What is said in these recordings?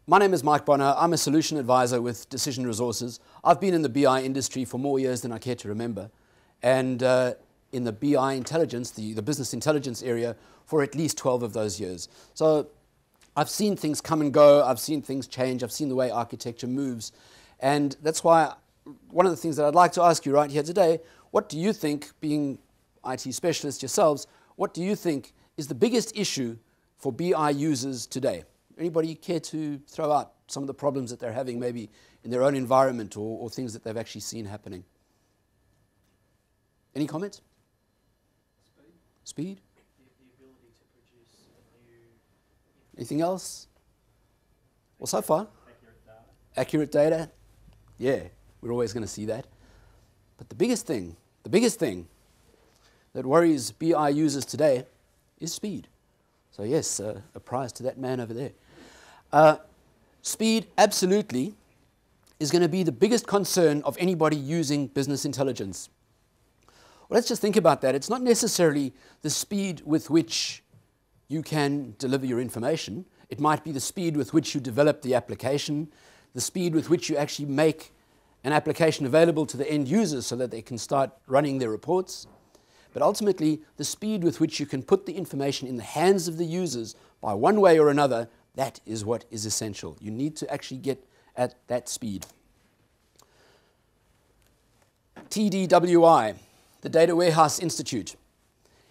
My name is Mike Bonner. I'm a solution advisor with Decision Resources. I've been in the BI industry for more years than I care to remember, and in the BI intelligence, the business intelligence area, for at least 12 of those years. So I've seen things come and go. I've seen things change. I've seen the way architecture moves. And that's why one of the things that I'd like to ask you right here today, what do you think, being IT specialists yourselves, what do you think is the biggest issue for BI users today? Anybody care to throw out some of the problems that they're having maybe in their own environment or things that they've actually seen happening? Any comments? Speed? The ability to produce a new... Anything else? Well, so far? Accurate data. Accurate data? Yeah, we're always going to see that. But the biggest thing that worries BI users today is speed. So yes, a prize to that man over there. Speed absolutely is going to be the biggest concern of anybody using business intelligence. Well, let's just think about that. It's not necessarily the speed with which you can deliver your information. It might be the speed with which you develop the application, the speed with which you actually make an application available to the end users so that they can start running their reports. But ultimately, the speed with which you can put the information in the hands of the users by one way or another, that is what is essential. You need to actually get at that speed. TDWI, the Data Warehouse Institute,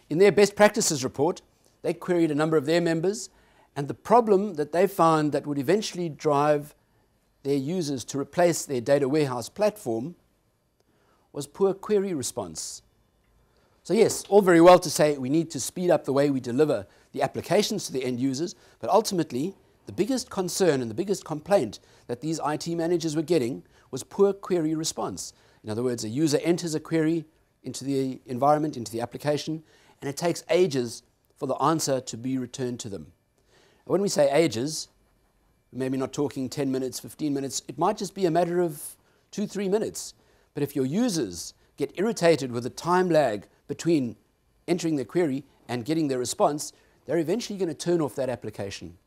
in their best practices report, they queried a number of their members, and the problem that they found that would eventually drive their users to replace their data warehouse platform was poor query response. So yes, all very well to say we need to speed up the way we deliver the applications to the end users, but ultimately the biggest concern and the biggest complaint that these IT managers were getting was poor query response. In other words, a user enters a query into the environment, into the application, and it takes ages for the answer to be returned to them. When we say ages, maybe not talking 10 minutes, 15 minutes, it might just be a matter of 2-3 minutes. But if your users get irritated with the time lag between entering their query and getting their response, they're eventually going to turn off that application.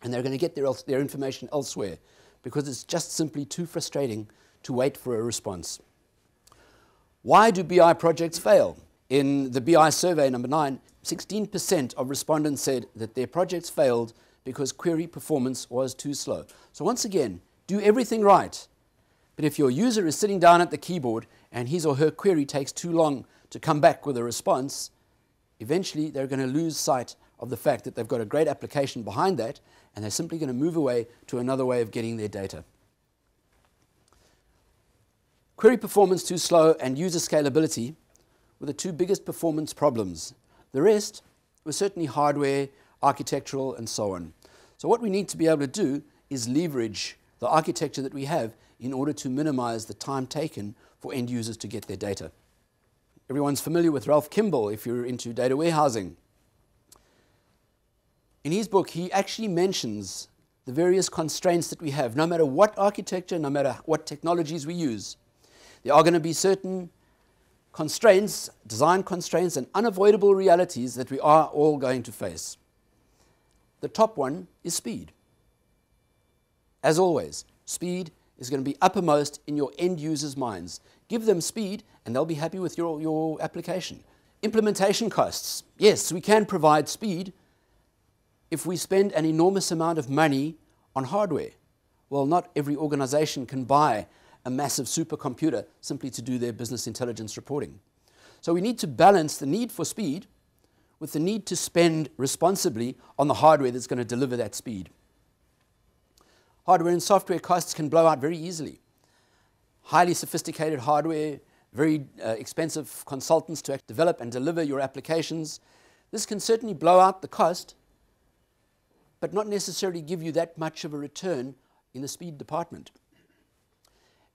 And they're going to get their information elsewhere because it's just simply too frustrating to wait for a response. Why do BI projects fail? In the BI survey number 9, 16% of respondents said that their projects failed because query performance was too slow. So once again, do everything right. But if your user is sitting down at the keyboard and his or her query takes too long to come back with a response, eventually they're going to lose sight of the fact that they've got a great application behind that, and they're simply going to move away to another way of getting their data. Query performance too slow and user scalability were the two biggest performance problems. The rest was certainly hardware, architectural, and so on. So what we need to be able to do is leverage the architecture that we have in order to minimize the time taken for end users to get their data. Everyone's familiar with Ralph Kimball if you're into data warehousing. In his book, he actually mentions the various constraints that we have. No matter what architecture, no matter what technologies we use, there are going to be certain constraints, design constraints, and unavoidable realities that we are all going to face. The top one is speed. As always, speed is going to be uppermost in your end users' minds. Give them speed and they'll be happy with your application. Implementation costs. Yes, we can provide speed if we spend an enormous amount of money on hardware. Well, not every organization can buy a massive supercomputer simply to do their business intelligence reporting. So we need to balance the need for speed with the need to spend responsibly on the hardware that's going to deliver that speed. Hardware and software costs can blow out very easily. Highly sophisticated hardware, very expensive consultants to develop and deliver your applications. This can certainly blow out the cost, but not necessarily give you that much of a return in the speed department.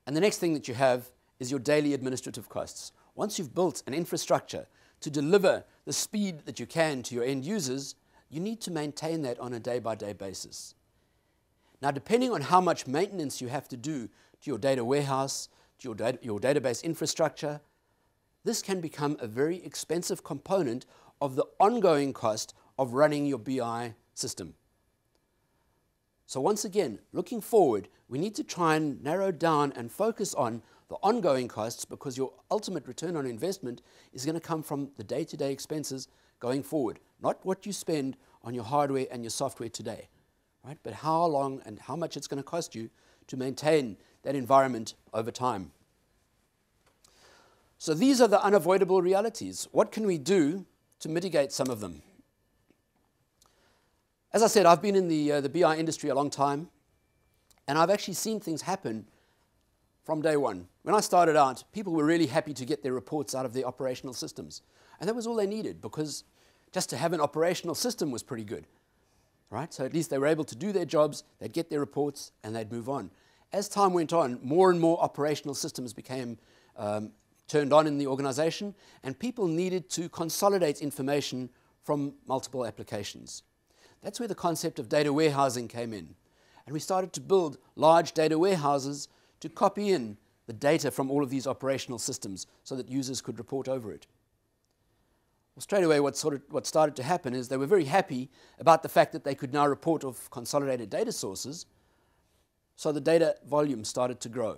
And the next thing that you have is your daily administrative costs. Once you've built an infrastructure to deliver the speed that you can to your end users, you need to maintain that on a day-by-day basis. Now, depending on how much maintenance you have to do to your data warehouse, to your database infrastructure, this can become a very expensive component of the ongoing cost of running your BI system. So once again, looking forward, we need to try and narrow down and focus on the ongoing costs, because your ultimate return on investment is going to come from the day-to-day expenses going forward, not what you spend on your hardware and your software today, right? But how long and how much it's going to cost you to maintain that environment over time. So these are the unavoidable realities. What can we do to mitigate some of them? As I said, I've been in the BI industry a long time, and I've actually seen things happen from day one. When I started out, people were really happy to get their reports out of their operational systems. And that was all they needed, because just to have an operational system was pretty good, right? So at least they were able to do their jobs, they'd get their reports, and they'd move on. As time went on, more and more operational systems became turned on in the organization, and people needed to consolidate information from multiple applications. That's where the concept of data warehousing came in. And we started to build large data warehouses to copy in the data from all of these operational systems so that users could report over it. Well, straight away, what started to happen is they were very happy about the fact that they could now report off consolidated data sources, so the data volume started to grow.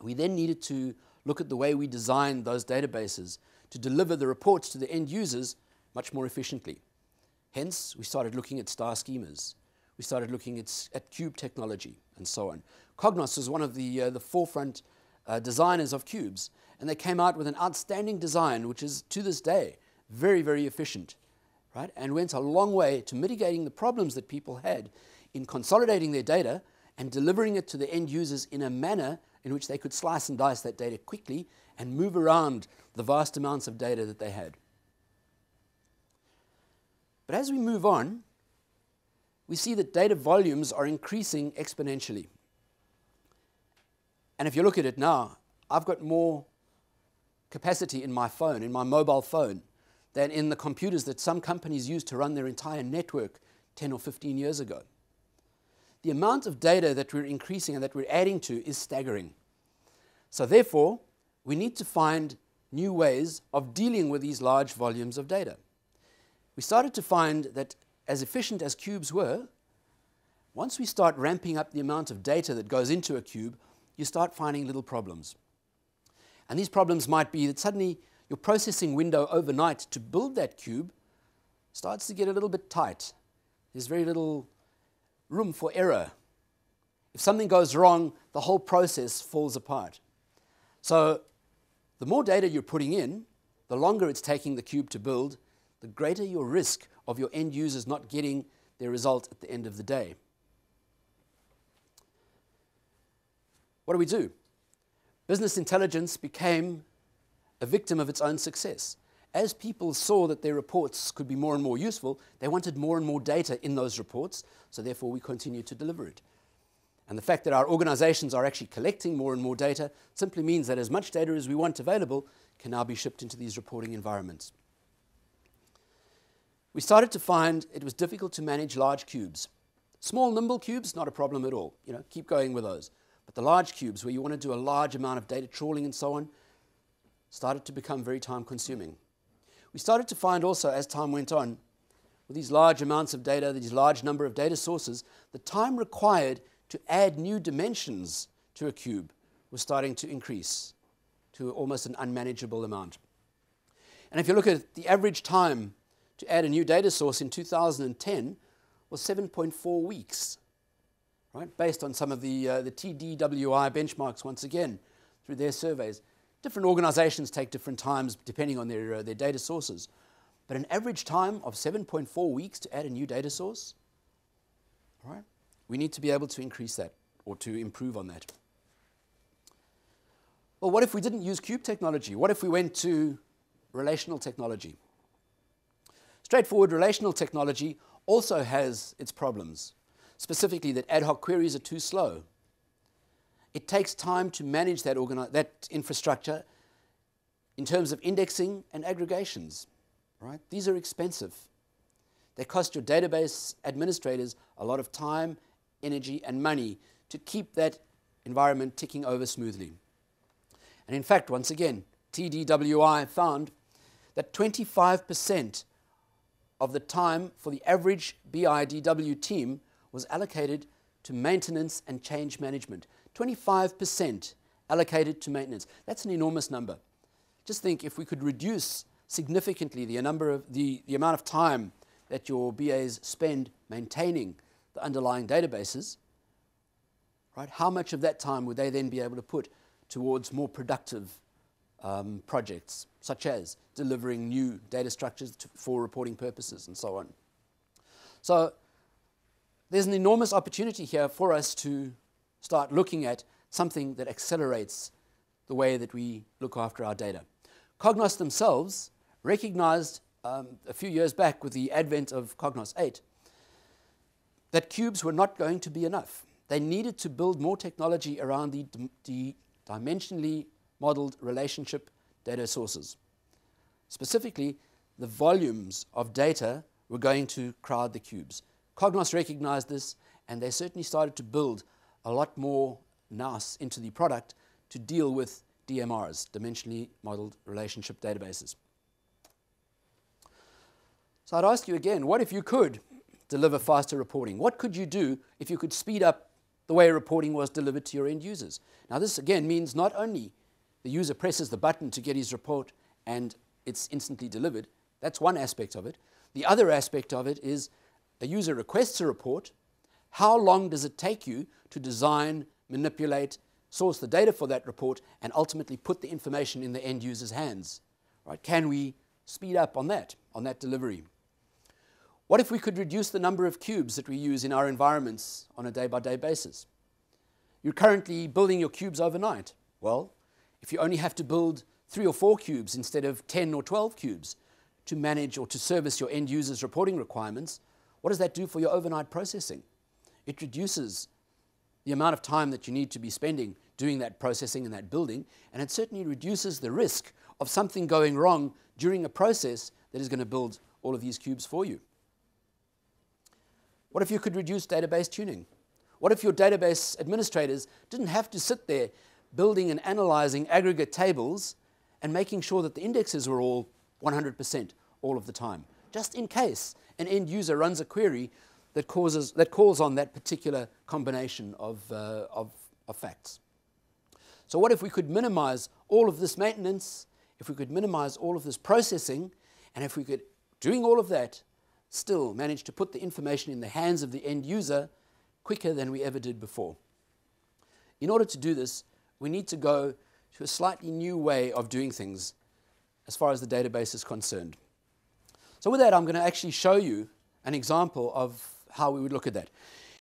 We then needed to look at the way we designed those databases to deliver the reports to the end users much more efficiently. Hence, we started looking at star schemas. We started looking at cube technology and so on. Cognos was one of the forefront designers of cubes, and they came out with an outstanding design, which is to this day very, very efficient, right? And went a long way to mitigating the problems that people had in consolidating their data and delivering it to the end users in a manner in which they could slice and dice that data quickly and move around the vast amounts of data that they had. But as we move on, we see that data volumes are increasing exponentially. And if you look at it now, I've got more capacity in my phone, in my mobile phone, than in the computers that some companies used to run their entire network 10 or 15 years ago. The amount of data that we're increasing and that we're adding to is staggering. So therefore, we need to find new ways of dealing with these large volumes of data. We started to find that as efficient as cubes were, once we start ramping up the amount of data that goes into a cube, you start finding little problems. And these problems might be that suddenly your processing window overnight to build that cube starts to get a little bit tight. There's very little room for error. If something goes wrong, the whole process falls apart. So the more data you're putting in, the longer it's taking the cube to build, the greater your risk of your end users not getting their result at the end of the day. What do? Business intelligence became a victim of its own success. As people saw that their reports could be more and more useful, they wanted more and more data in those reports, so therefore we continue to deliver it. And the fact that our organizations are actually collecting more and more data simply means that as much data as we want available can now be shipped into these reporting environments. We started to find it was difficult to manage large cubes. Small, nimble cubes, not a problem at all. Keep going with those. But the large cubes, where you want to do a large amount of data trawling and so on, started to become very time-consuming. We started to find also, as time went on, with these large amounts of data, these large number of data sources, the time required to add new dimensions to a cube was starting to increase to almost an unmanageable amount. And if you look at the average time to add a new data source in 2010 was 7.4 weeks, right? Based on some of the TDWI benchmarks, once again, through their surveys. Different organizations take different times depending on their data sources. But an average time of 7.4 weeks to add a new data source, all right? We need to be able to increase that or to improve on that. Well, what if we didn't use cube technology? What if we went to relational technology? Straightforward relational technology also has its problems, specifically that ad hoc queries are too slow. It takes time to manage that infrastructure in terms of indexing and aggregations, right? These are expensive. They cost your database administrators a lot of time, energy, and money to keep that environment ticking over smoothly. And in fact, once again, TDWI found that 25% of the time for the average BIDW team was allocated to maintenance and change management. 25% allocated to maintenance. That's an enormous number. Just think if we could reduce significantly the amount of time that your BAs spend maintaining the underlying databases, right? How much of that time would they then be able to put towards more productive projects, such as delivering new data structures for reporting purposes and so on. So there's an enormous opportunity here for us to start looking at something that accelerates the way that we look after our data. Cognos themselves recognized a few years back with the advent of Cognos 8 that cubes were not going to be enough. They needed to build more technology around the dimensionally modeled relationship data sources. Specifically, the volumes of data were going to crowd the cubes. Cognos recognized this, and they certainly started to build a lot more NAS into the product to deal with DMRs, dimensionally modeled relationship databases. So I'd ask you again, what if you could deliver faster reporting? What could you do if you could speed up the way reporting was delivered to your end users? Now this again means not only the user presses the button to get his report and it's instantly delivered. That's one aspect of it. The other aspect of it is a user requests a report. How long does it take you to design, manipulate, source the data for that report, and ultimately put the information in the end user's hands? Right? Can we speed up on that delivery? What if we could reduce the number of cubes that we use in our environments on a day-by-day basis? You're currently building your cubes overnight. Well, if you only have to build 3 or 4 cubes instead of 10 or 12 cubes to manage or to service your end users' reporting requirements, what does that do for your overnight processing? It reduces the amount of time that you need to be spending doing that processing and that building, and it certainly reduces the risk of something going wrong during a process that is going to build all of these cubes for you. What if you could reduce database tuning? What if your database administrators didn't have to sit there building and analyzing aggregate tables and making sure that the indexes were all 100% all of the time, just in case an end user runs a query that calls on that particular combination of facts? So what if we could minimize all of this maintenance, if we could minimize all of this processing, and if we could, doing all of that, still manage to put the information in the hands of the end user quicker than we ever did before? In order to do this, we need to go to a slightly new way of doing things as far as the database is concerned. So with that, I'm going to actually show you an example of how we would look at that.